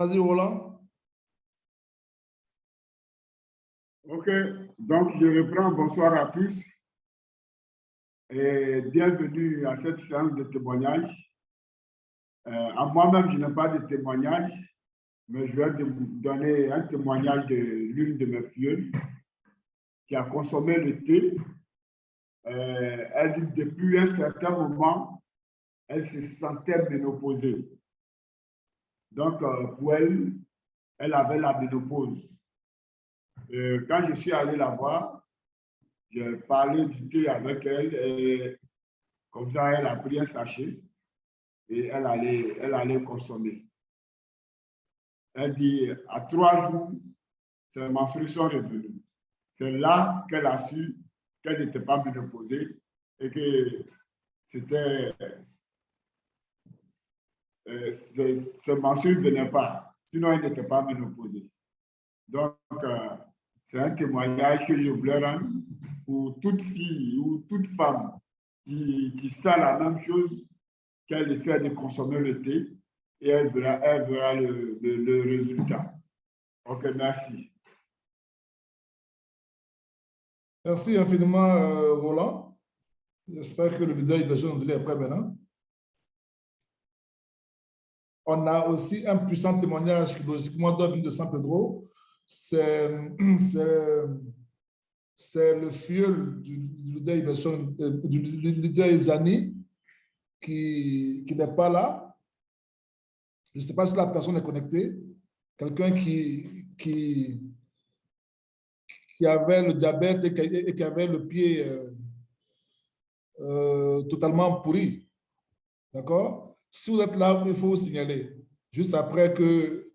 Vas-y, Roland. OK, donc je reprends. Bonsoir à tous et bienvenue à cette séance de témoignage. À moi-même, je n'ai pas de témoignage, mais je vais donner un témoignage de l'une de mes filles qui a consommé le thé. Elle dit que depuis un certain moment, elle se sentait ménopausée. Donc, pour elle, elle avait la ménopause. Quand je suis allé la voir, j'ai parlé du thé avec elle et comme ça, elle a pris un sachet et elle allait consommer. Elle dit, à 3 jours, ses menstrues sont revenues. C'est là qu'elle a su qu'elle n'était pas ménopausée et que c'était ses menstrues ne venaient pas, sinon elle n'était pas ménopausée. Donc, c'est un témoignage que je voulais rendre pour toute fille ou toute femme qui sent la même chose, qu'elle essaie de consommer le thé et elle verra le résultat. OK, merci. Merci infiniment, Roland. J'espère que le leader est prêt maintenant. On a aussi un puissant témoignage qui logiquement donne de San Pedro. C'est le filleul du leader Izani qui n'est pas là. Je ne sais pas si la personne est connectée. Quelqu'un qui avait le diabète et qui avait le pied totalement pourri. D'accord? Si vous êtes là, il faut vous signaler. Juste après que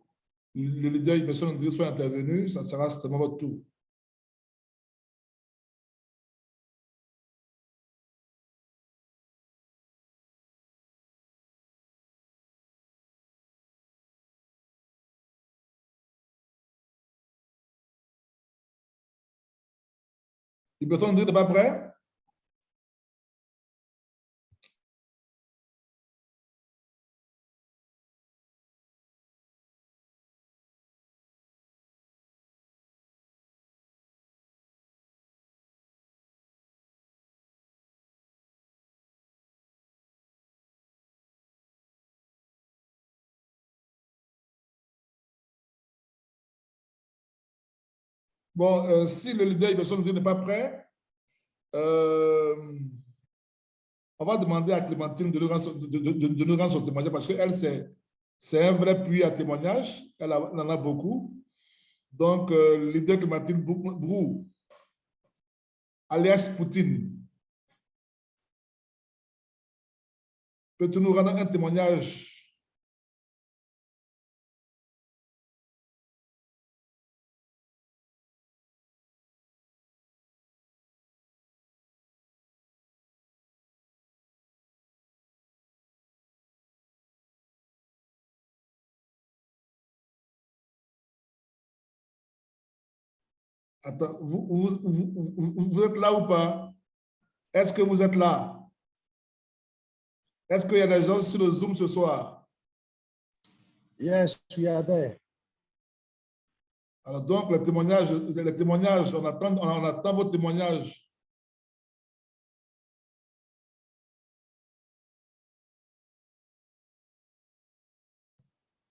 le leader Ibeson soit intervenu, ça sera certainement votre tour. Ibeson n'est pas prêt? Bon, si le leader Ibeson n'est pas prêt, on va demander à Clémentine de nous rendre son témoignage parce qu'elle, c'est un vrai puits à témoignage. Elle en a beaucoup. Donc, le leader Clémentine Brou, alias Poutine, peux-tu nous rendre un témoignage? Attends, vous êtes là ou pas? Est-ce que vous êtes là? Est-ce qu'il y a des gens sur le Zoom ce soir? Yes, we are there. Alors donc, les témoignages, on attend vos témoignages.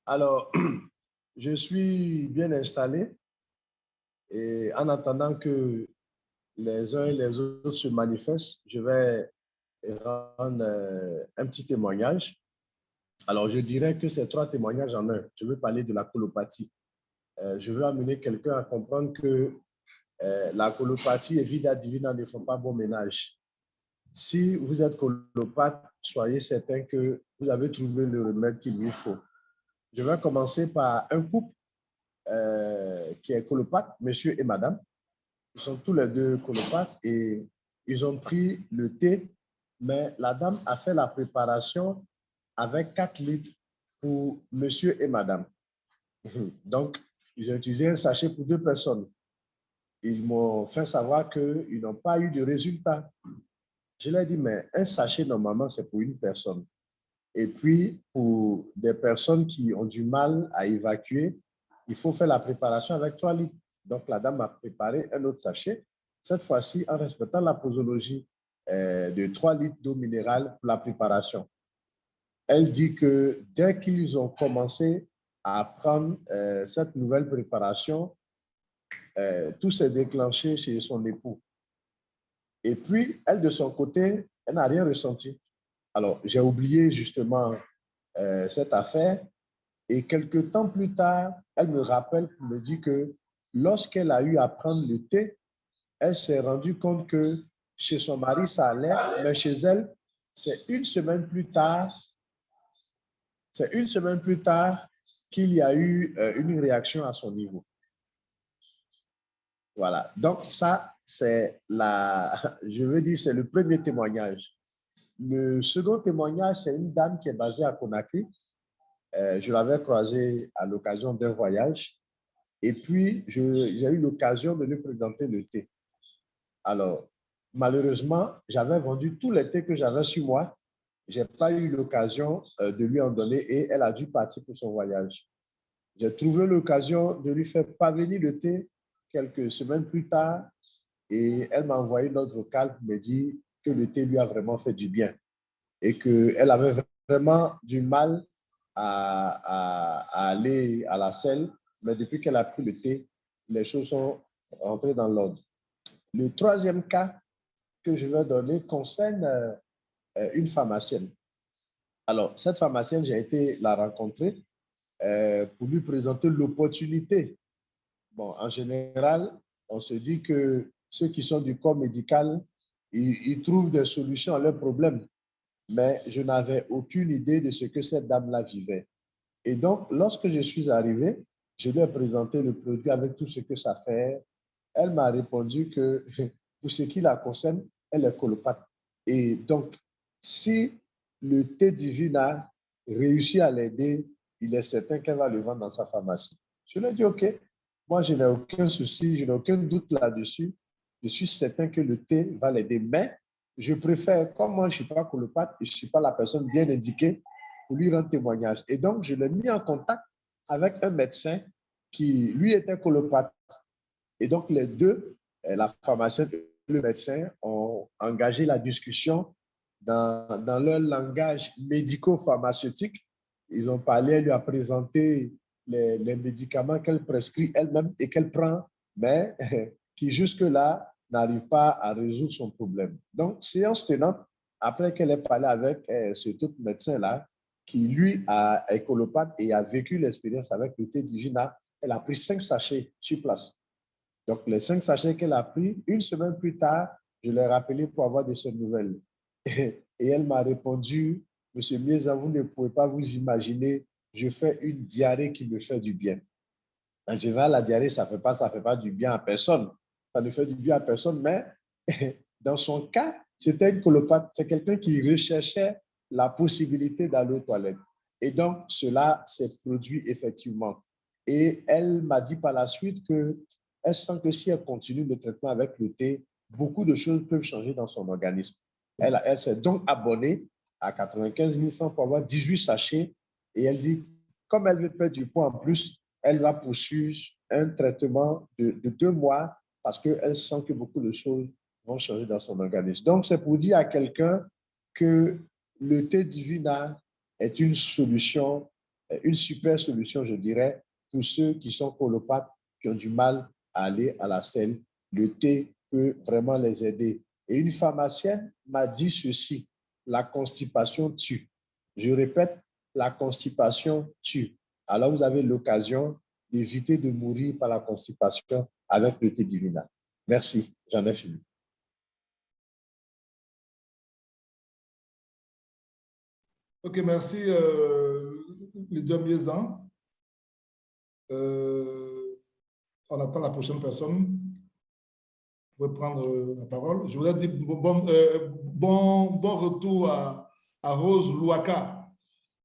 Alors, je suis bien installé et en attendant que les uns et les autres se manifestent, je vais rendre un petit témoignage. Alors, je dirais que c'est 3 témoignages en un. Je veux parler de la colopathie. Je veux amener quelqu'un à comprendre que la colopathie et vida divina ne font pas bon ménage. Si vous êtes colopathe, soyez certain que vous avez trouvé le remède qu'il vous faut. Je vais commencer par un couple qui est colopathe, monsieur et madame. Ils sont tous les deux colopathes et ils ont pris le thé, mais la dame a fait la préparation avec 4 litres pour monsieur et madame. Donc, ils ont utilisé un sachet pour 2 personnes. Ils m'ont fait savoir qu'ils n'ont pas eu de résultat. Je leur ai dit, mais un sachet, normalement, c'est pour une personne. Et puis, pour des personnes qui ont du mal à évacuer, il faut faire la préparation avec 3 litres. Donc, la dame a préparé un autre sachet, cette fois-ci en respectant la posologie de 3 litres d'eau minérale pour la préparation. Elle dit que dès qu'ils ont commencé à prendre cette nouvelle préparation, tout s'est déclenché chez son époux. Et puis, elle, de son côté, elle n'a rien ressenti. Alors, j'ai oublié justement cette affaire. Et quelques temps plus tard, elle me rappelle pour me dire que lorsqu'elle a eu à prendre le thé, elle s'est rendue compte que chez son mari, ça allait, mais chez elle, c'est une semaine plus tard qu'il y a eu une réaction à son niveau. Voilà. Donc, ça, c'est je veux dire, c'est le premier témoignage. Le second témoignage, c'est une dame qui est basée à Conakry. Je l'avais croisée à l'occasion d'un voyage. Et puis, j'ai eu l'occasion de lui présenter le thé. Alors, malheureusement, j'avais vendu tous les thés que j'avais sur moi. Je n'ai pas eu l'occasion de lui en donner et elle a dû partir pour son voyage. J'ai trouvé l'occasion de lui faire parvenir le thé quelques semaines plus tard et elle m'a envoyé une note vocale pour me dire que le thé lui a vraiment fait du bien et qu'elle avait vraiment du mal à aller à la selle, mais depuis qu'elle a pris le thé, les choses sont rentrées dans l'ordre. Le troisième cas que je vais donner concerne une pharmacienne. Alors, cette pharmacienne, j'ai été la rencontrer pour lui présenter l'opportunité. Bon, en général, on se dit que ceux qui sont du corps médical, ils trouvent des solutions à leurs problèmes. Mais je n'avais aucune idée de ce que cette dame-là vivait. Et donc, lorsque je suis arrivé, je lui ai présenté le produit avec tout ce que ça fait. Elle m'a répondu que pour ce qui la concerne, elle est colopathe. Et donc, si le thé Divina réussit à l'aider, il est certain qu'elle va le vendre dans sa pharmacie. Je lui ai dit, OK, moi, je n'ai aucun souci, je n'ai aucun doute là-dessus. Je suis certain que le thé va l'aider. Mais je préfère, comme moi, je ne suis pas colopathe, je ne suis pas la personne bien indiquée pour lui rendre témoignage. Et donc, je l'ai mis en contact avec un médecin qui, lui, était colopathe. Et donc, les deux, la pharmacienne et le médecin, ont engagé la discussion dans leur langage médico-pharmaceutique. Ils ont parlé, elle lui a présenté les médicaments qu'elle prescrit elle-même et qu'elle prend, mais qui jusque-là n'arrivent pas à résoudre son problème. Donc, séance tenante, après qu'elle ait parlé avec ce tout médecin-là, qui lui est colopathe et a vécu l'expérience avec le thé Divina, elle a pris 5 sachets sur place. Donc, les 5 sachets qu'elle a pris, une semaine plus tard, je l'ai rappelé pour avoir de ses nouvelles. Et elle m'a répondu, Monsieur Mieza, vous ne pouvez pas vous imaginer, je fais une diarrhée qui me fait du bien. En général, la diarrhée, ça ne fait pas du bien à personne. Ça ne fait du bien à personne, mais dans son cas, c'était une colopathe. C'est quelqu'un qui recherchait la possibilité d'aller aux toilettes. Et donc, cela s'est produit effectivement. Et elle m'a dit par la suite qu'elle sent que si elle continue le traitement avec le thé, beaucoup de choses peuvent changer dans son organisme. Elle s'est donc abonnée à 95 000 francs pour avoir 18 sachets. Et elle dit, comme elle veut perdre du poids en plus, elle va poursuivre un traitement de 2 mois parce qu'elle sent que beaucoup de choses vont changer dans son organisme. Donc, c'est pour dire à quelqu'un que le thé Divina est une solution, une super solution, je dirais, pour ceux qui sont colopathes, qui ont du mal à aller à la selle. Le thé peut vraiment les aider. Et une pharmacienne m'a dit ceci, la constipation tue. Je répète, la constipation tue. Alors, vous avez l'occasion d'éviter de mourir par la constipation avec le thé Divina. Merci, j'en ai fini. Ok, merci, Lydia Mieza. On attend la prochaine personne. Vous pouvez prendre la parole. Je voudrais dire bon retour à Rose Louaka.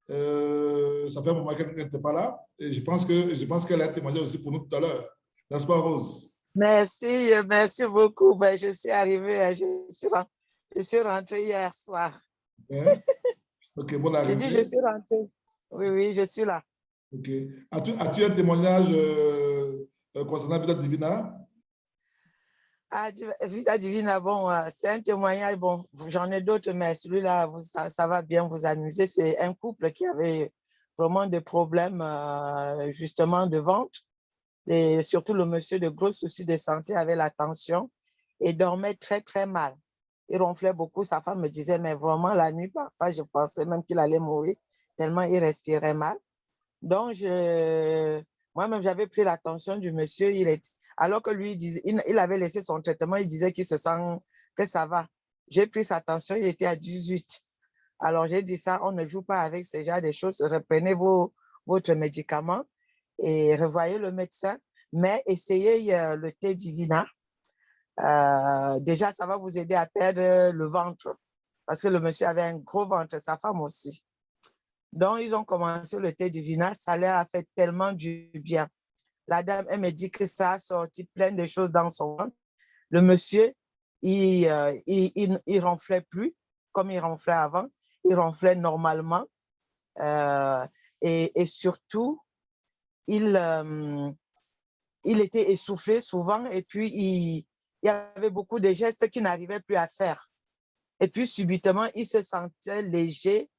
Ça fait un moment qu'elle n'était pas là. Et je pense qu'elle a témoigné aussi pour nous tout à l'heure. N'est-ce pas, Rose? Merci, merci beaucoup. Ben, je suis arrivée, je suis rentrée hier soir. Okay. Ok, bonne Je dis, arrivée. je suis rentrée. Oui, oui, je suis là. Ok. As-tu un témoignage concernant Vita Divina? Ah, Vita Divina, bon, c'est un témoignage, bon, j'en ai d'autres, mais celui-là, ça va bien vous amuser. C'est un couple qui avait vraiment des problèmes, justement, de ventre. Et surtout, le monsieur de gros soucis de santé avait la tension et dormait très, très mal. Il ronflait beaucoup. Sa femme me disait, mais vraiment, la nuit, parfois, je pensais même qu'il allait mourir tellement il respirait mal. Donc, moi-même, j'avais pris l'attention du monsieur. Alors que lui, il avait laissé son traitement, il disait qu'il se sent que ça va. J'ai pris sa tension, il était à 18. Alors, j'ai dit ça, on ne joue pas avec ce genre de choses. Reprenez votre médicament et revoyez le médecin, mais essayez le thé divina. Déjà, ça va vous aider à perdre le ventre parce que le monsieur avait un gros ventre, sa femme aussi. Donc, ils ont commencé le thé divina, ça leur a fait tellement du bien. La dame, elle me dit que ça a sorti plein de choses dans son ventre. Le monsieur, il ronflait plus comme il ronflait avant, il ronflait normalement et surtout, il était essoufflé souvent et puis il y avait beaucoup de gestes qu'il n'arrivait plus à faire. Et puis subitement, il se sentait léger.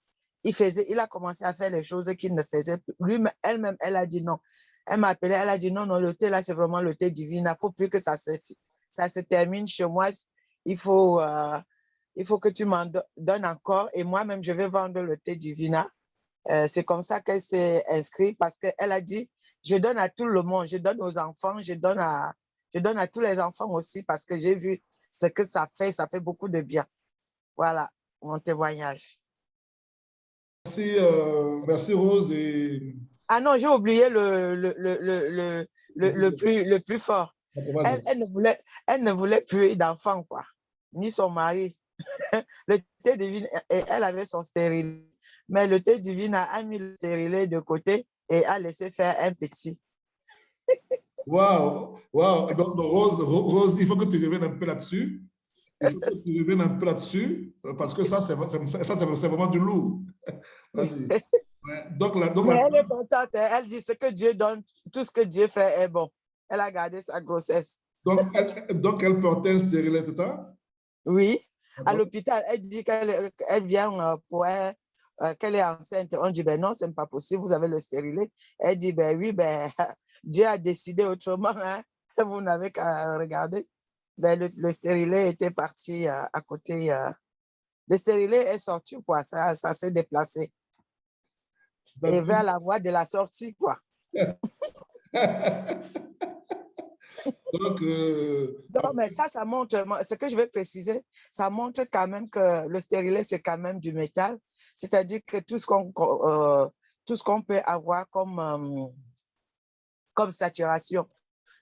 Il a commencé à faire les choses qu'il ne faisait plus. Elle-même, elle a dit non. Elle m'a appelé, elle a dit non, non, le thé là, c'est vraiment le thé divin. Il ne faut plus que ça se termine chez moi. Il faut, il faut que tu m'en donnes encore et moi-même, je vais vendre le thé divina. C'est comme ça qu'elle s'est inscrite parce qu'elle a dit, je donne à tout le monde, je donne aux enfants, je donne à tous les enfants aussi parce que j'ai vu ce que ça fait beaucoup de bien. Voilà mon témoignage. Merci, merci Rose. Et... Ah non, j'ai oublié le plus fort. Elle ne voulait plus d'enfants, quoi, ni son mari. Le thé divin, elle avait son stérilet, mais le thé divin a mis le stérilet de côté et a laissé faire un petit. Waouh, waouh. Donc, Rose, il faut que tu reviennes un peu là-dessus. Il faut que tu reviennes un peu là-dessus parce que ça, c'est vraiment du lourd. Vas-y. Ouais, Mais elle est contente. Elle dit ce que Dieu donne, tout ce que Dieu fait est bon. Elle a gardé sa grossesse. donc elle portait un stérilet tout le temps? Oui. À l'hôpital, elle dit qu'elle vient pour qu'elle est enceinte. On dit, ben non, ce n'est pas possible, vous avez le stérilet. Elle dit, ben oui, ben Dieu a décidé autrement. Hein. Vous n'avez qu'à regarder. Ben, le stérilet était parti à côté. Le stérilet est sorti, quoi. Ça s'est déplacé. Et vers la voie de la sortie, quoi. Donc, Non, mais ça montre, ce que je vais préciser, ça montre quand même que le stérilet, c'est quand même du métal. C'est-à-dire que tout ce qu'on peut avoir comme saturation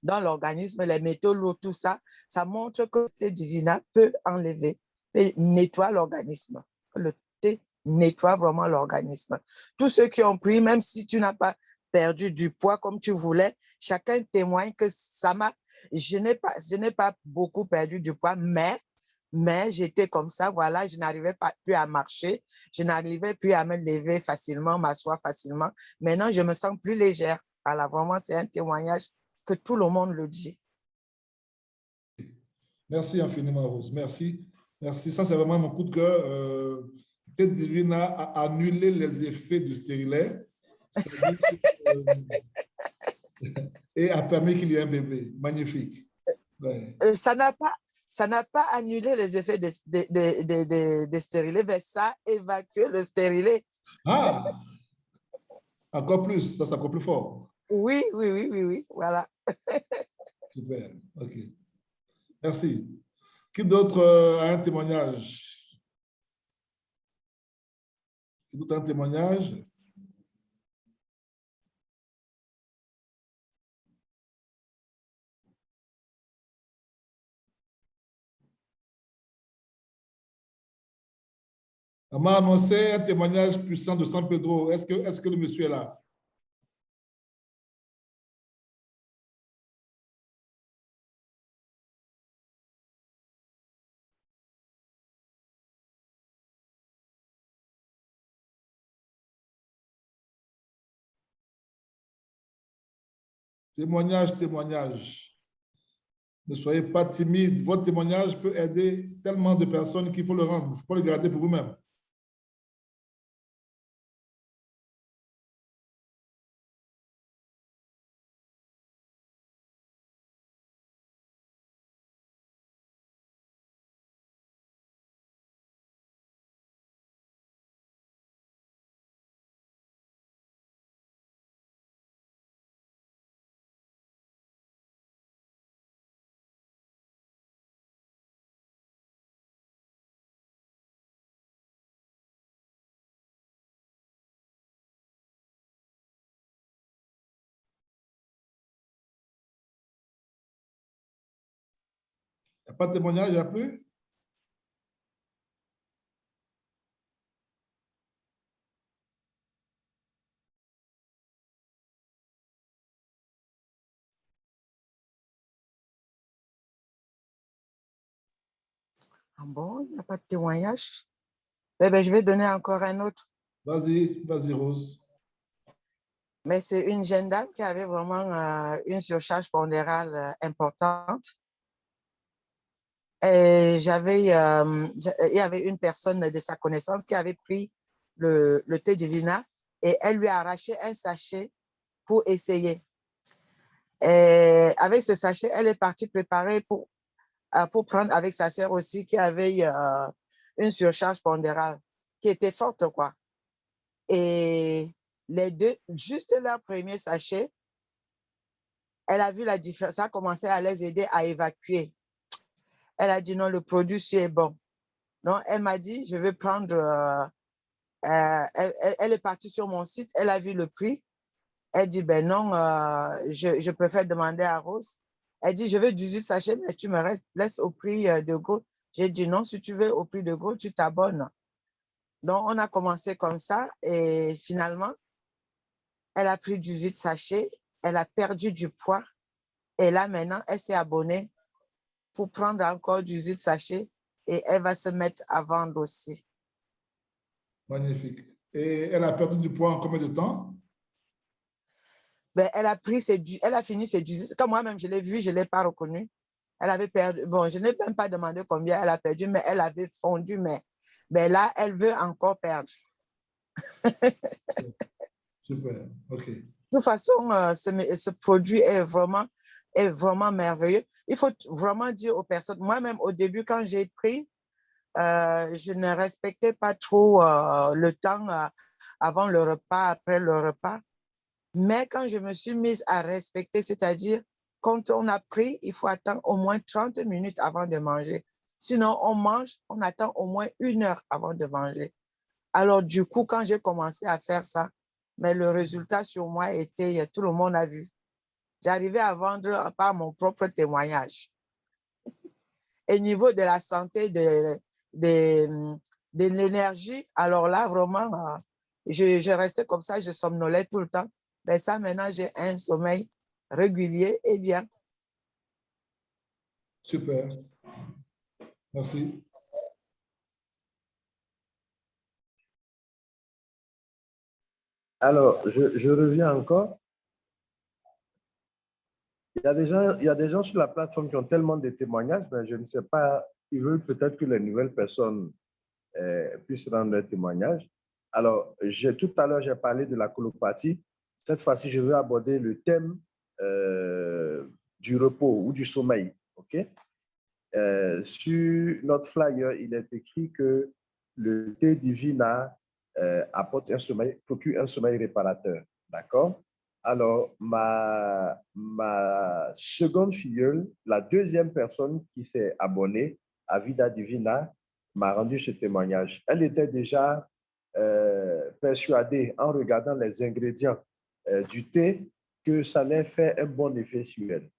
dans l'organisme, les métaux lourds, tout ça, ça montre que le thé divina peut enlever, peut nettoyer l'organisme. Le thé nettoie vraiment l'organisme. Tous ceux qui ont pris, même si tu n'as pas perdu du poids comme tu voulais, chacun témoigne que ça m'a, je n'ai pas beaucoup perdu du poids, mais j'étais comme ça, voilà, je n'arrivais pas plus à marcher, je n'arrivais plus à me lever facilement, m'asseoir facilement. Maintenant, je me sens plus légère. Voilà, vraiment, c'est un témoignage que tout le monde le dit. merci infiniment, Rose. Merci. Merci. Ça, c'est vraiment mon coup de cœur. Tête divine a annulé les effets du stérilet. Et a permis qu'il y ait un bébé. Magnifique. Ouais. Ça n'a pas annulé les effets des stérilés, mais ça a évacué le stérilet. Ah, encore plus. Ça, c'est encore plus fort. Oui, oui, oui, oui, oui, voilà. Super. OK. Merci. Qui d'autre a un témoignage? Qui d'autre a un témoignage? On m'a annoncé un témoignage puissant de San Pedro. Est-ce que le monsieur est là? Témoignage, témoignage. Ne soyez pas timide. Votre témoignage peut aider tellement de personnes qu'il faut le rendre. Il ne faut pas le garder pour vous-même. Il n'y a pas de témoignage, il n'y a plus? Ah bon, il n'y a pas de témoignage. Ben, je vais donner encore un autre. Vas-y, vas-y, Rose. Mais c'est une jeune dame qui avait vraiment une surcharge pondérale importante. Et il y avait une personne de sa connaissance qui avait pris le thé Divina et elle lui a arraché un sachet pour essayer. Et avec ce sachet, elle est partie préparer pour prendre avec sa sœur aussi qui avait une surcharge pondérale qui était forte, quoi. Et les deux, juste leur premier sachet, elle a vu la différence, ça a commencé à les aider à évacuer. Elle a dit non, le produit est bon. Donc, elle m'a dit, je vais prendre, elle est partie sur mon site, elle a vu le prix. Elle dit, ben non, je préfère demander à Rose. Elle dit, je veux 18 sachets, mais tu me laisses au prix de gros. J'ai dit, non, si tu veux au prix de gros, tu t'abonnes. Donc, on a commencé comme ça et finalement, elle a pris 18 sachets, elle a perdu du poids et là, maintenant, elle s'est abonnée pour prendre encore 18 sachets et elle va se mettre à vendre aussi. Magnifique. Et elle a perdu du poids en combien de temps? Ben, elle a fini ses 18. Comme moi-même, je l'ai vu, je ne l'ai pas reconnu. Elle avait perdu, bon, je n'ai même pas demandé combien elle a perdu, mais elle avait fondu, mais ben là, elle veut encore perdre. Super, OK. De toute façon, ce produit est vraiment merveilleux. Il faut vraiment dire aux personnes, moi-même au début, quand j'ai pris, je ne respectais pas trop le temps avant le repas, après le repas. Mais quand je me suis mise à respecter, c'est-à-dire quand on a pris, il faut attendre au moins 30 minutes avant de manger. Sinon, on mange, on attend au moins 1 heure avant de manger. Alors du coup, quand j'ai commencé à faire ça, mais le résultat sur moi était, tout le monde a vu. J'arrivais à vendre par mon propre témoignage. Et niveau de la santé, de l'énergie, alors là, vraiment, je restais comme ça, je somnolais tout le temps. Mais ça, maintenant, j'ai un sommeil régulier et bien. Super. Merci. Alors, je reviens encore. Il y a des gens sur la plateforme qui ont tellement de témoignages, mais je ne sais pas, ils veulent peut-être que les nouvelles personnes puissent rendre leur témoignage. Alors, tout à l'heure, j'ai parlé de la colopathie. Cette fois-ci, je veux aborder le thème du repos ou du sommeil. OK? Sur notre flyer, il est écrit que le thé Divina apporte un sommeil, procure un sommeil réparateur. D'accord? Alors, ma seconde filleule, la deuxième personne qui s'est abonnée à Vida Divina, m'a rendu ce témoignage. Elle était déjà persuadée, en regardant les ingrédients du thé, que ça allait faire un bon effet sur elle.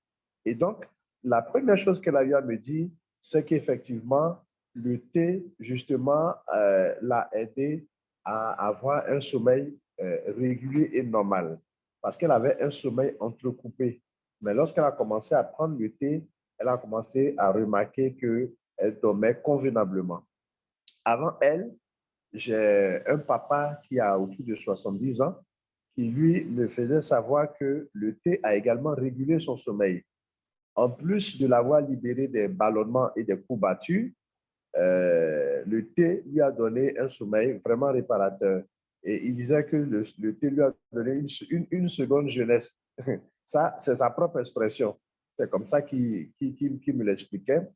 Et donc, la première chose qu'elle a eu à me dire, c'est qu'effectivement, le thé, justement, l'a aidé à avoir un sommeil régulier et normal. Parce qu'elle avait un sommeil entrecoupé. Mais lorsqu'elle a commencé à prendre le thé, elle a commencé à remarquer qu'elle dormait convenablement. Avant elle, j'ai un papa qui a autour de 70 ans qui, lui, me faisait savoir que le thé a également régulé son sommeil. En plus de l'avoir libéré des ballonnements et des courbatures, le thé lui a donné un sommeil vraiment réparateur. Et il disait que le thé lui a donné une seconde jeunesse. Ça, c'est sa propre expression. C'est comme ça qu'il me l'expliquait.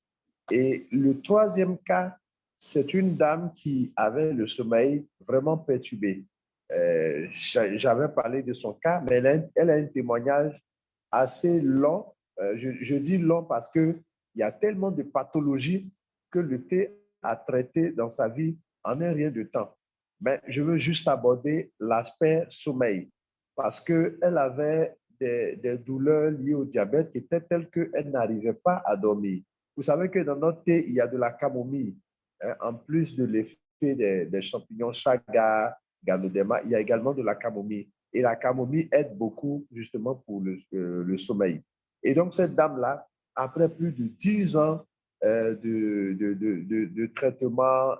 Et le troisième cas, c'est une dame qui avait le sommeil vraiment perturbé. J'avais parlé de son cas, mais elle a un témoignage assez long. Je dis long parce qu'il y a tellement de pathologies que le thé a traité dans sa vie en un rien de temps. Mais je veux juste aborder l'aspect sommeil parce qu'elle avait des douleurs liées au diabète qui étaient telles qu'elle n'arrivait pas à dormir. Vous savez que dans notre thé, il y a de la camomille. Hein, en plus de l'effet des champignons chaga, ganoderma, il y a également de la camomille. Et la camomille aide beaucoup justement pour le sommeil. Et donc, cette dame-là, après plus de 10 ans de traitement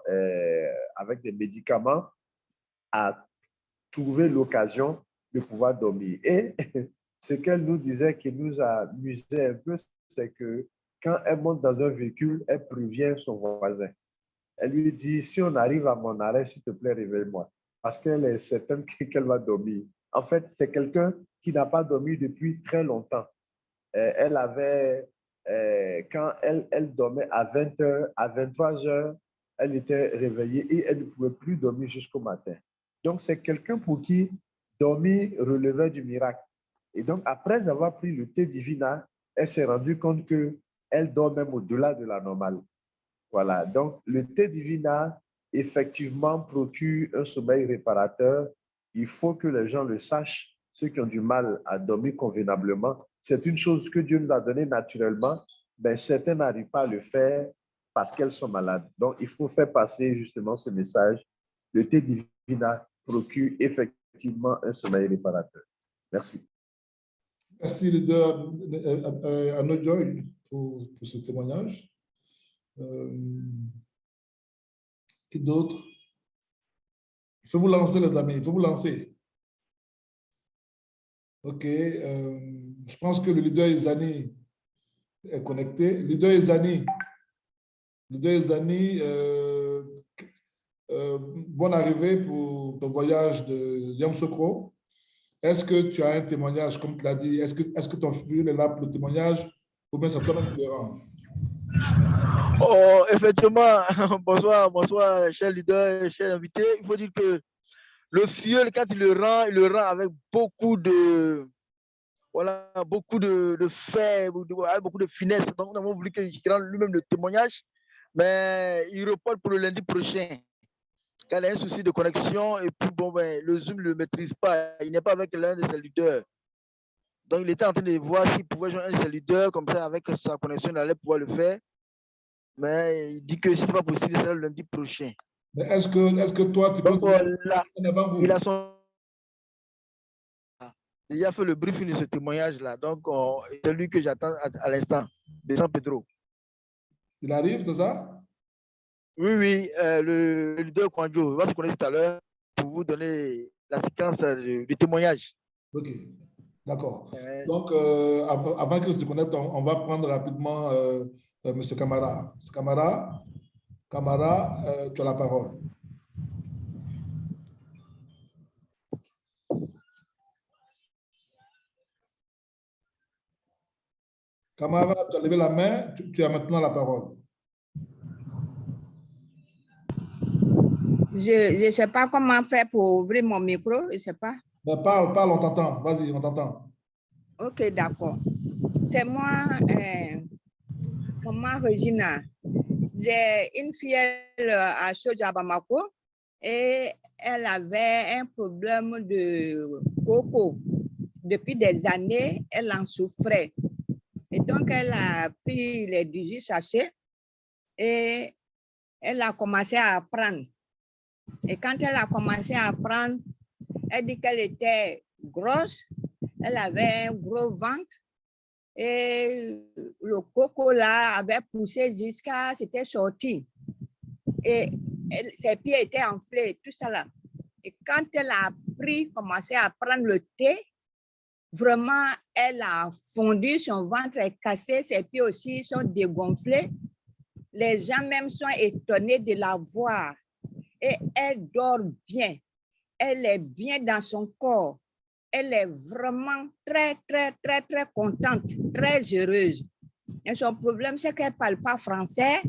avec des médicaments, a trouvé l'occasion de pouvoir dormir. Et ce qu'elle nous disait, qui nous amusait un peu, c'est que quand elle monte dans un véhicule, elle prévient son voisin. Elle lui dit, si on arrive à mon arrêt, s'il te plaît, réveille-moi. Parce qu'elle est certaine qu'elle va dormir. En fait, c'est quelqu'un qui n'a pas dormi depuis très longtemps. Elle avait, quand elle dormait à 20h, à 23h, elle était réveillée et elle ne pouvait plus dormir jusqu'au matin. Donc, c'est quelqu'un pour qui dormir relevait du miracle. Et donc, après avoir pris le thé Divina, elle s'est rendue compte qu'elle dort même au-delà de la normale. Voilà. Donc, le thé Divina, effectivement, procure un sommeil réparateur. Il faut que les gens le sachent, ceux qui ont du mal à dormir convenablement. C'est une chose que Dieu nous a donnée naturellement, mais certains n'arrivent pas à le faire parce qu'elles sont malades. Donc, il faut faire passer justement ce message. Le thé Divina procure effectivement un sommeil réparateur. Merci. Merci, leader Arnaud Joy, pour ce témoignage. Qui d'autre? Il faut vous lancer, les amis, il faut vous lancer. OK. Je pense que le leader Izani est connecté. Leader Izani, bonne arrivée pour ton voyage de Yamoussoukro. Est-ce que tu as un témoignage, comme tu l'as dit? Est-ce que ton fils est là pour le témoignage ou bien c'est toi-même qui le rend? Oh, effectivement, bonsoir, cher leader, cher invité. Il faut dire que le filleul, quand il le rend avec beaucoup de, voilà, beaucoup de faits, beaucoup de finesse. Donc, nous avons voulu qu'il rende lui-même le témoignage, mais il reporte pour le lundi prochain. Quand il a un souci de connexion, et puis bon, ben, le Zoom ne le maîtrise pas. Il n'est pas avec l'un de ses leaders. Donc, il était en train de voir s'il pouvait joindre un de ses leaders, comme ça, avec sa connexion, il allait pouvoir le faire. Mais il dit que si ce n'est pas possible, ce sera le lundi prochain. Mais est-ce que toi, tu peux donc, là, il a déjà fait le briefing de ce témoignage-là. Donc, c'est lui que j'attends à l'instant, de San Pedro. Il arrive, c'est ça? Oui, le leader Kwanjo, on va se connaître tout à l'heure pour vous donner la séquence du témoignage. OK, d'accord. Donc, avant qu'il se connecte, on va prendre rapidement M. Camara. Camara, tu as la parole. Camara, tu as levé la main, tu as maintenant la parole. Je ne sais pas comment faire pour ouvrir mon micro, je ne sais pas. Ben, parle, on t'entend. Vas-y, on t'entend. Ok, d'accord. C'est moi, maman Regina. J'ai une fille à Choja Bamako et elle avait un problème de coco. Depuis des années, elle en souffrait. Et donc, elle a pris les 18 sachets et elle a commencé à prendre. Et quand elle a commencé à prendre, elle dit qu'elle était grosse, elle avait un gros ventre et le coco là avait poussé jusqu'à, c'était sorti. Et ses pieds étaient enflés, tout ça là. Et quand elle a compris, commencé à prendre le thé, vraiment, elle a fondu, son ventre est cassé, ses pieds aussi sont dégonflés. Les gens même sont étonnés de la voir. Et elle dort bien. Elle est bien dans son corps. Elle est vraiment très, très, très, très contente, très heureuse. Et son problème, c'est qu'elle ne parle pas français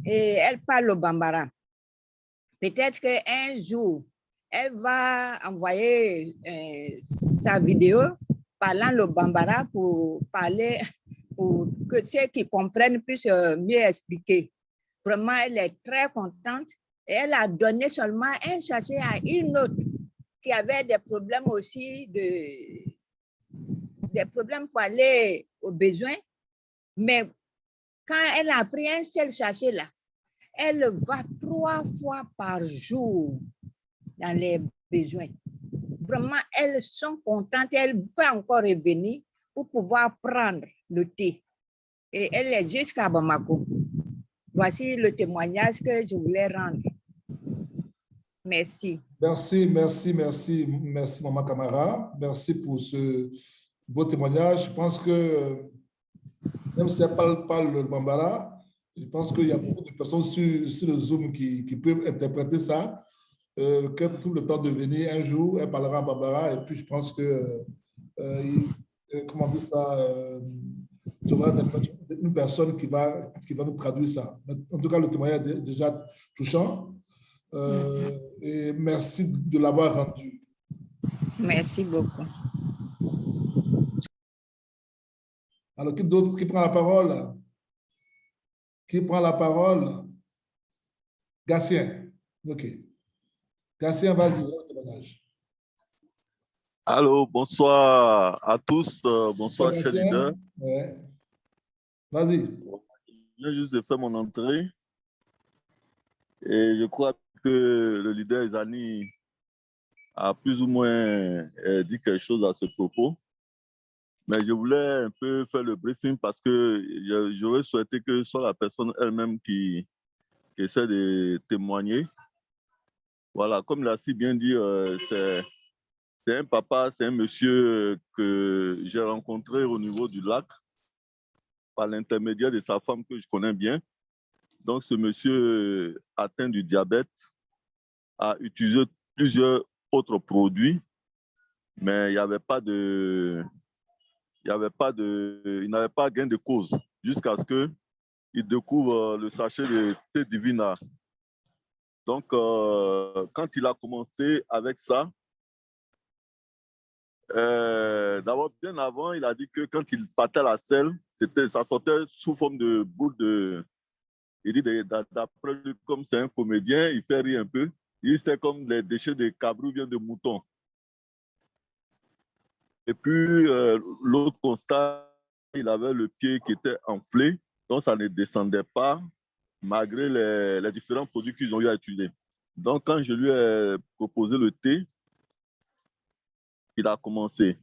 et elle parle le bambara. Peut-être qu'un jour, elle va envoyer sa vidéo parlant le bambara pour parler, pour que ceux qui comprennent puissent mieux expliquer. Vraiment, elle est très contente et elle a donné seulement un sachet à une autre qui avait des problèmes aussi, des problèmes pour aller aux besoins. Mais quand elle a pris un seul sachet là, elle va 3 fois par jour dans les besoins. Vraiment, elles sont contentes. Elle veut encore revenir pour pouvoir prendre le thé. Et elle est jusqu'à Bamako. Voici le témoignage que je voulais rendre. Merci. Merci, merci, merci, merci, Maman Camara. Merci pour ce beau témoignage. Je pense que, même si elle parle pas le bambara, je pense qu'il y a beaucoup de personnes sur le Zoom qui peuvent interpréter ça. Que tout le temps de venir un jour, elle parlera en bambara, et puis je pense que, comment dire ça, il y aura une personne qui va nous traduire ça. En tout cas, le témoignage est déjà touchant. Et merci de l'avoir rendu. Merci beaucoup. Alors, qui d'autre qui prend la parole? Qui prend la parole? Gatien. OK. Gatien, vas-y, le témoignage. Allô, bonsoir à tous. Bonsoir, cher leader. Ouais. Vas-y. Je viens juste de faire mon entrée. Et je crois que le leader Ezani a plus ou moins dit quelque chose à ce propos. Mais je voulais un peu faire le briefing parce que j'aurais souhaité que ce soit la personne elle-même qui essaie de témoigner. Voilà, comme l'a si bien dit, c'est un papa, c'est un monsieur que j'ai rencontré au niveau du lac par l'intermédiaire de sa femme que je connais bien. Donc, ce monsieur atteint du diabète a utilisé plusieurs autres produits, mais il n'avait pas gain de cause jusqu'à ce qu'il découvre le sachet de thé Divina. Donc, quand il a commencé avec ça, d'abord, bien avant, il a dit que quand il partait à la selle, ça sortait sous forme de boule de... Il dit, d'après lui, comme c'est un comédien, il fait rire un peu. Il dit c'était comme les déchets de cabrou bien de mouton. Et puis, l'autre constat, il avait le pied qui était enflé, donc ça ne descendait pas, malgré les différents produits qu'ils ont eu à utiliser. Donc, quand je lui ai proposé le thé, il a commencé.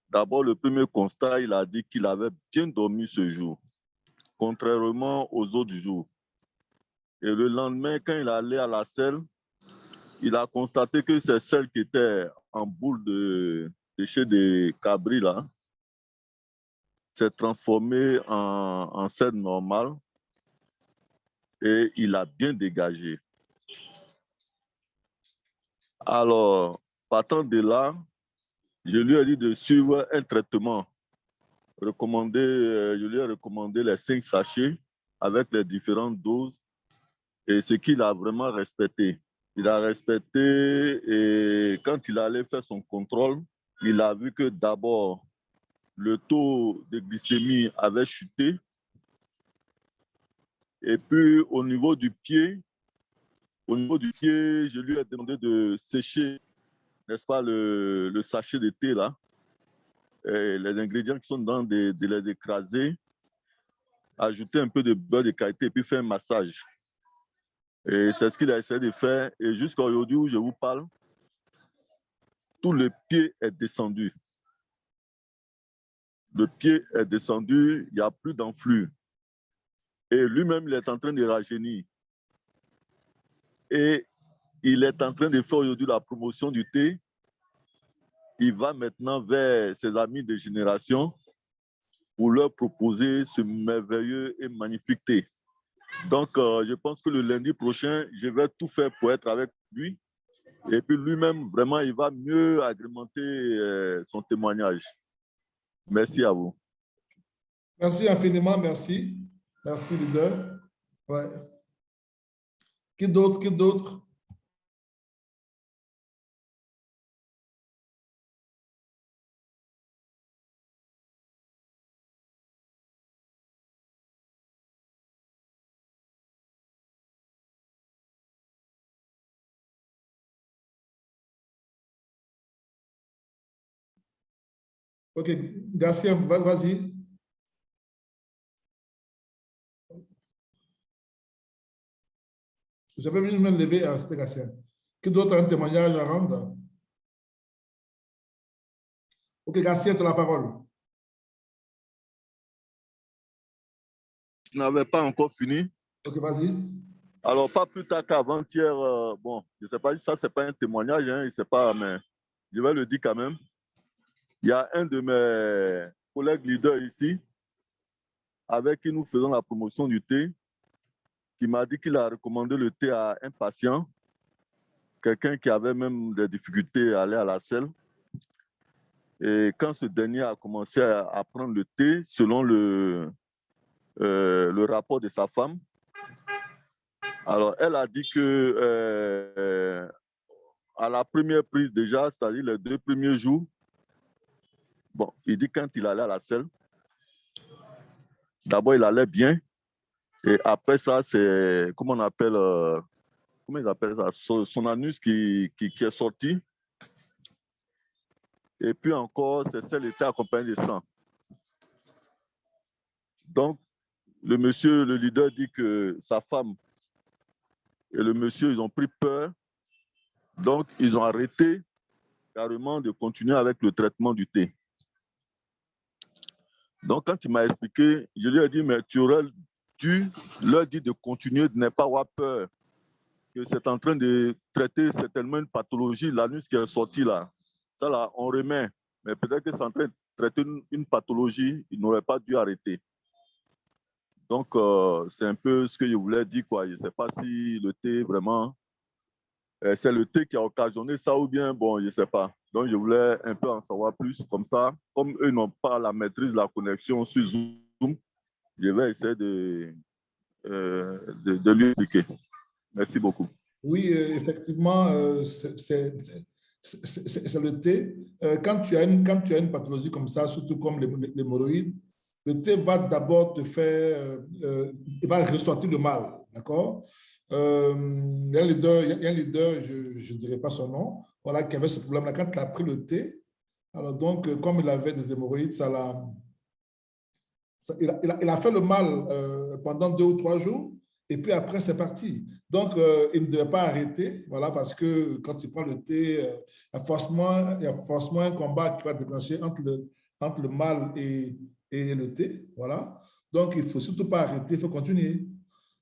D'abord, le premier constat, il a dit qu'il avait bien dormi ce jour, contrairement aux autres jours. Et le lendemain, quand il allait à la selle, il a constaté que c'est celle qui était en boule de déchets de cabri, là, s'est transformée en selle normale et il a bien dégagé. Alors, partant de là, je lui ai dit de suivre un traitement recommandé. Je lui ai recommandé les 5 sachets avec les différentes doses et ce qu'il a vraiment respecté. Il a respecté et quand il allait faire son contrôle, il a vu que d'abord, le taux de glycémie avait chuté. Et puis, au niveau du pied, je lui ai demandé de sécher, n'est-ce pas, le sachet de thé là. Et les ingrédients qui sont dedans, de les écraser, ajouter un peu de beurre de qualité et puis faire un massage. Et c'est ce qu'il a essayé de faire. Et jusqu'à aujourd'hui où je vous parle, tout le pied est descendu. Le pied est descendu, il n'y a plus d'enflure. Et lui-même, il est en train de rajeunir. Et il est en train de faire aujourd'hui la promotion du thé il va maintenant vers ses amis de génération pour leur proposer ce merveilleux et magnifique thé. Donc, je pense que le lundi prochain, je vais tout faire pour être avec lui. Et puis lui-même, vraiment, il va mieux agrémenter son témoignage. Merci à vous. Merci infiniment, merci. Merci, leader. Ouais. Qui d'autre? Qui d'autre? Ok, Gatien, vas-y. J'avais vu me lever à cette Gatien. Qui d'autre a un témoignage à rendre? Ok, Gatien, tu as la parole. Je n'avais pas encore fini. Ok, vas-y. Alors, pas plus tard qu'avant-hier, bon, je ne sais pas si ça, ce n'est pas un témoignage, hein, je ne sais pas, mais je vais le dire quand même. Il y a un de mes collègues leaders ici, avec qui nous faisons la promotion du thé, qui m'a dit qu'il a recommandé le thé à un patient, quelqu'un qui avait même des difficultés à aller à la selle. Et quand ce dernier a commencé à prendre le thé, selon le rapport de sa femme, alors elle a dit que à la première prise déjà, c'est-à-dire les 2 premiers jours, bon, il dit quand il allait à la selle, d'abord il allait bien, et après ça, c'est, comment on appelle, comment ils appellent ça, son anus qui est sorti, et puis encore, ses selles étaient accompagnées de sang. Donc, le monsieur, le leader dit que sa femme et le monsieur, ils ont pris peur, donc ils ont arrêté carrément de continuer avec le traitement du thé. Donc, quand il m'a expliqué, je lui ai dit, mais tu aurais dû leur dire de continuer, de ne pas avoir peur, que c'est en train de traiter certainement une pathologie, l'anus qui est sorti là. Ça là, on remet, mais peut-être que c'est en train de traiter une pathologie, il n'aurait pas dû arrêter. Donc, c'est un peu ce que je voulais dire, quoi. Je ne sais pas si le thé, vraiment, c'est le thé qui a occasionné ça ou bien, bon, je ne sais pas. Donc, je voulais un peu en savoir plus. Comme ça, comme eux n'ont pas la maîtrise de la connexion sur Zoom, je vais essayer de lui expliquer. Merci beaucoup. Oui, effectivement, c'est le thé. Quand tu as une pathologie comme ça, surtout comme l'hémorroïde, le thé va d'abord te faire, il va ressortir le mal, d'accord? Il y a un leader, je ne dirais pas son nom, voilà, qui avait ce problème-là. Quand il a pris le thé, alors donc, comme il avait des hémorroïdes, il a fait le mal pendant 2 ou 3 jours, et puis après, c'est parti. Donc, il ne devait pas arrêter, voilà, parce que quand tu prends le thé, il y a forcément un combat qui va déclencher entre le mal et le thé, voilà. Donc, il ne faut surtout pas arrêter, il faut continuer.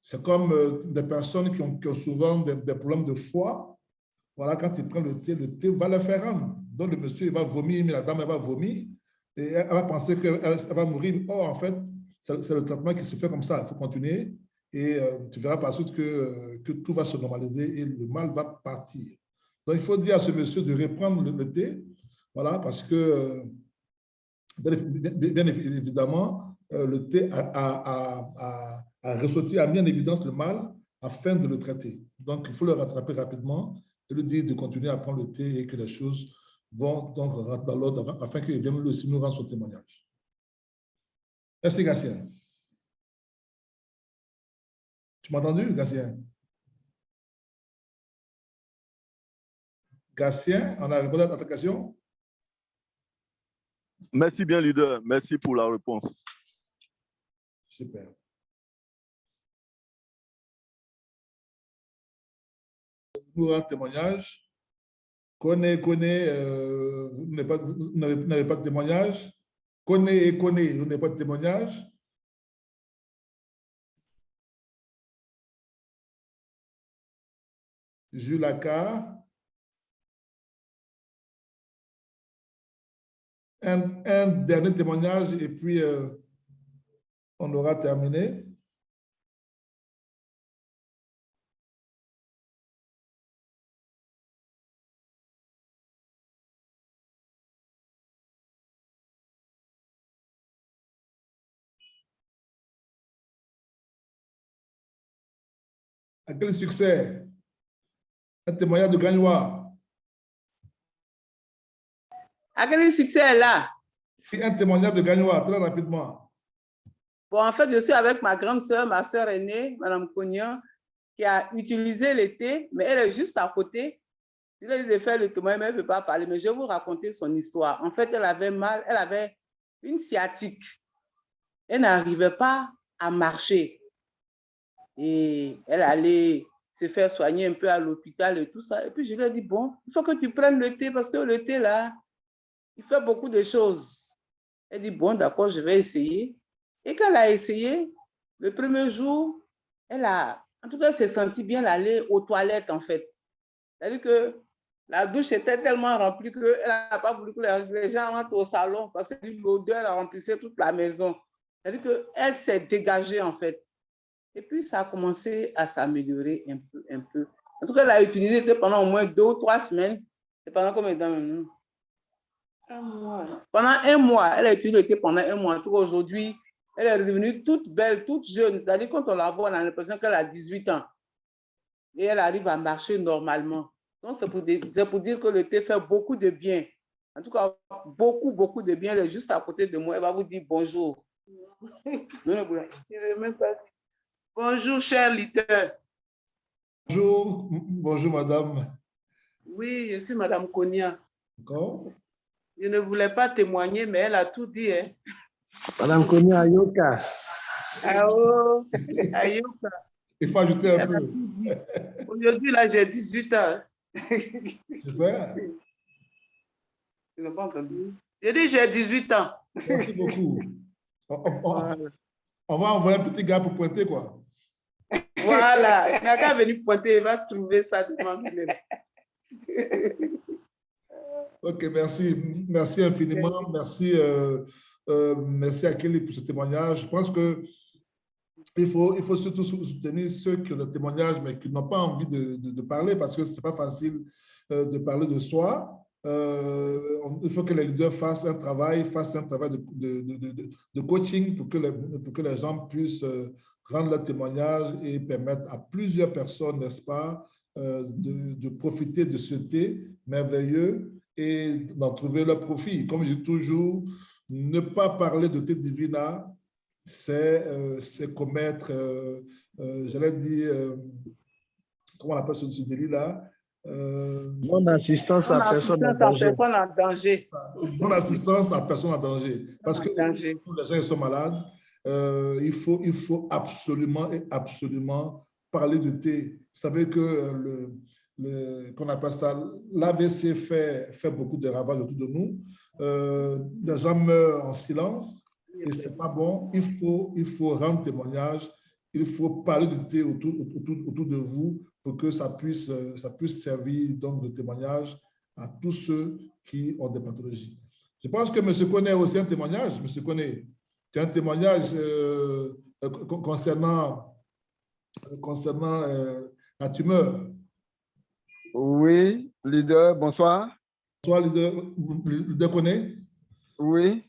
C'est comme des personnes qui ont souvent des problèmes de foie, voilà, quand ils prennent le thé va le faire rendre. Donc, le monsieur, il va vomir, mais la dame, elle va vomir, et elle va penser qu'elle va mourir. Or, en fait, c'est le traitement qui se fait comme ça. Il faut continuer, et tu verras par la suite que tout va se normaliser et le mal va partir. Donc, il faut dire à ce monsieur de reprendre le thé, voilà, parce que, bien évidemment, le thé a ressorti, a mis en évidence le mal afin de le traiter. Donc, il faut le rattraper rapidement et lui dire de continuer à prendre le thé et que les choses vont donc rentrer dans l'ordre afin qu'il vienne lui aussi nous rendre son témoignage. Merci, Gatien. Tu m'as entendu, Gatien? Gatien, on a répondu à ta question? Merci bien, leader. Merci pour la réponse. Super. Nous un témoignage. Connais, vous n'avez pas de témoignage. Connais, vous n'avez pas de témoignage. Jules Lacar. Un dernier témoignage et puis on aura terminé. À quel succès? Un témoignage de Gagnois. À quel succès est là? Un témoignage de Gagnois, très rapidement. Bon, en fait, je suis avec ma grande sœur, ma sœur aînée, Madame Cognan, qui a utilisé le thé, mais elle est juste à côté. Je lui ai dit de faire le témoignage, mais elle ne veut pas parler. Mais je vais vous raconter son histoire. En fait, elle avait mal, elle avait une sciatique. Elle n'arrivait pas à marcher. Et elle allait se faire soigner un peu à l'hôpital et tout ça. Et puis, je lui ai dit, bon, il faut que tu prennes le thé parce que le thé, là, il fait beaucoup de choses. Elle dit, bon, d'accord, je vais essayer. Et quand elle a essayé, le premier jour, elle a, en tout cas, elle s'est sentie bien aller aux toilettes, en fait. C'est-à-dire que la douche était tellement remplie qu'elle n'a pas voulu que les gens rentrent au salon parce que l'odeur remplissait toute la maison. C'est-à-dire qu'elle s'est dégagée, en fait. Et puis, ça a commencé à s'améliorer un peu, un peu. En tout cas, elle a utilisé pendant au moins 2 ou 3 semaines. Et pendant combien de temps maintenant? Un mois. Pendant un mois, elle a utilisé pendant un mois. En tout cas, aujourd'hui, elle est revenue toute belle, toute jeune. C'est-à-dire, quand on la voit, on a l'impression qu'elle a 18 ans. Et elle arrive à marcher normalement. Donc, c'est pour dire que le thé fait beaucoup de bien. En tout cas, beaucoup, beaucoup de bien. Elle est juste à côté de moi. Elle va vous dire bonjour. Bonjour, cher leader. Bonjour, bonjour madame. Oui, je suis Madame Konya. D'accord. Je ne voulais pas témoigner, mais elle a tout dit. Hein. Madame Konya Ayoka. Oh, Ayoka. Il faut ajouter un peu. Aujourd'hui, là, j'ai 18 ans. Super. Je n'ai pas entendu. J'ai dit j'ai 18 ans. Merci beaucoup. On va envoyer un petit gars pour pointer, quoi. Voilà. Il n'a qu'à venir pointer, il va trouver ça devant lui. Ok, merci. Merci infiniment. Merci, merci à Kelly pour ce témoignage. Je pense que il faut surtout soutenir ceux qui ont le témoignage, mais qui n'ont pas envie de parler parce que ce n'est pas facile de parler de soi. Il faut que les leaders fassent un travail de coaching pour que les gens puissent rendre leur témoignage et permettre à plusieurs personnes, n'est-ce pas, de profiter de ce thé merveilleux et d'en trouver leur profit. Comme je dis toujours, ne pas parler de thé divina, c'est commettre, j'allais dire, comment on appelle ce délit-là? Non-assistance à personne en danger. Non-assistance à personne en danger. Parce que tous les gens ils sont malades, il faut absolument et absolument parler de thé. Vous savez que qu'on appelle ça, l'AVC fait beaucoup de ravages autour de nous. Les gens meurent en silence. Et ce n'est pas bon, il faut rendre témoignage, il faut parler de thé autour de vous pour que ça puisse servir donc de témoignage à tous ceux qui ont des pathologies. Je pense que M. Koné a aussi un témoignage. M. Koné, tu as un témoignage concernant la tumeur. Oui, leader, bonsoir. Bonsoir, leader Koné. Oui.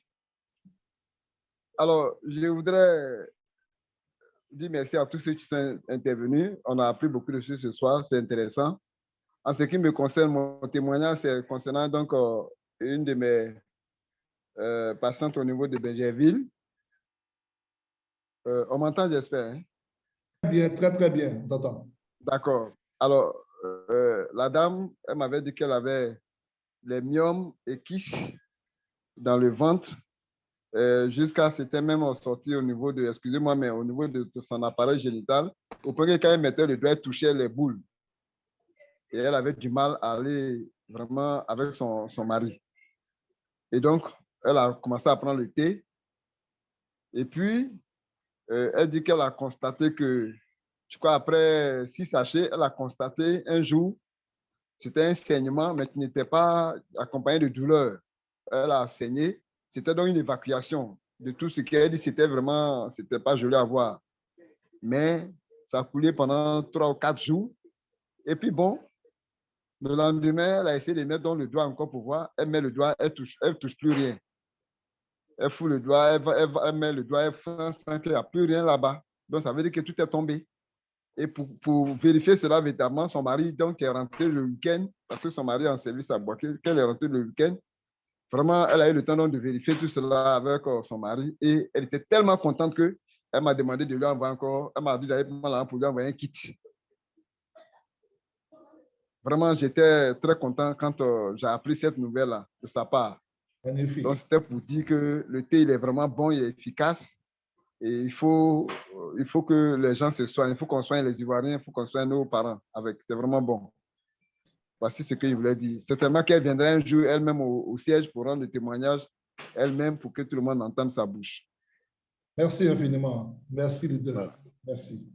Alors, je voudrais dire merci à tous ceux qui sont intervenus. On a appris beaucoup de choses ce soir, c'est intéressant. En ce qui me concerne, mon témoignage, c'est concernant donc une de mes patientes au niveau de Benjerville. On m'entend, j'espère. Hein? Bien, très, très bien, on t'entend. D'accord. Alors, la dame, elle m'avait dit qu'elle avait les myomes et kysts dans le ventre. Jusqu'à c'était même sorti au niveau de, excusez-moi, mais au niveau de son appareil génital, au point que quand elle mettait le doigt, elle touchait les boules. Et elle avait du mal à aller vraiment avec son mari. Et donc, elle a commencé à prendre le thé. Et puis, elle dit qu'elle a constaté que, je crois, après 6 sachets, elle a constaté un jour, c'était un saignement, mais qui n'était pas accompagné de douleur. elle a saigné. C'était donc une évacuation de tout ce qu'elle dit. C'était vraiment, c'était pas joli à voir. Mais ça a coulé pendant 3 ou 4 jours. Et puis bon, le lendemain, elle a essayé de mettre dans le doigt encore pour voir. Elle met le doigt, elle touche plus rien. Elle fout le doigt, elle met le doigt, elle sent qu'il n'y a plus rien là-bas. Donc, ça veut dire que tout est tombé. Et pour vérifier cela, évidemment, son mari donc, est rentré le week-end, parce que son mari est en service à Boaké, qu'elle est rentrée le week-end. Vraiment, elle a eu le temps donc, de vérifier tout cela avec son mari. Et elle était tellement contente qu'elle m'a demandé de lui envoyer encore, elle m'a dit d'aller pour lui envoyer un kit. Vraiment, j'étais très content quand j'ai appris cette nouvelle-là de sa part. Magnifique. Donc, c'était pour dire que le thé, il est vraiment bon, il est efficace. Et il faut que les gens se soignent. Il faut qu'on soigne les Ivoiriens, il faut qu'on soigne nos parents avec. C'est vraiment bon. Voici ce qu'il voulait dire. Certainement qu'elle viendrait un jour elle-même au siège pour rendre le témoignage elle-même pour que tout le monde entende sa bouche. Merci infiniment. Merci, leader. Voilà. Merci.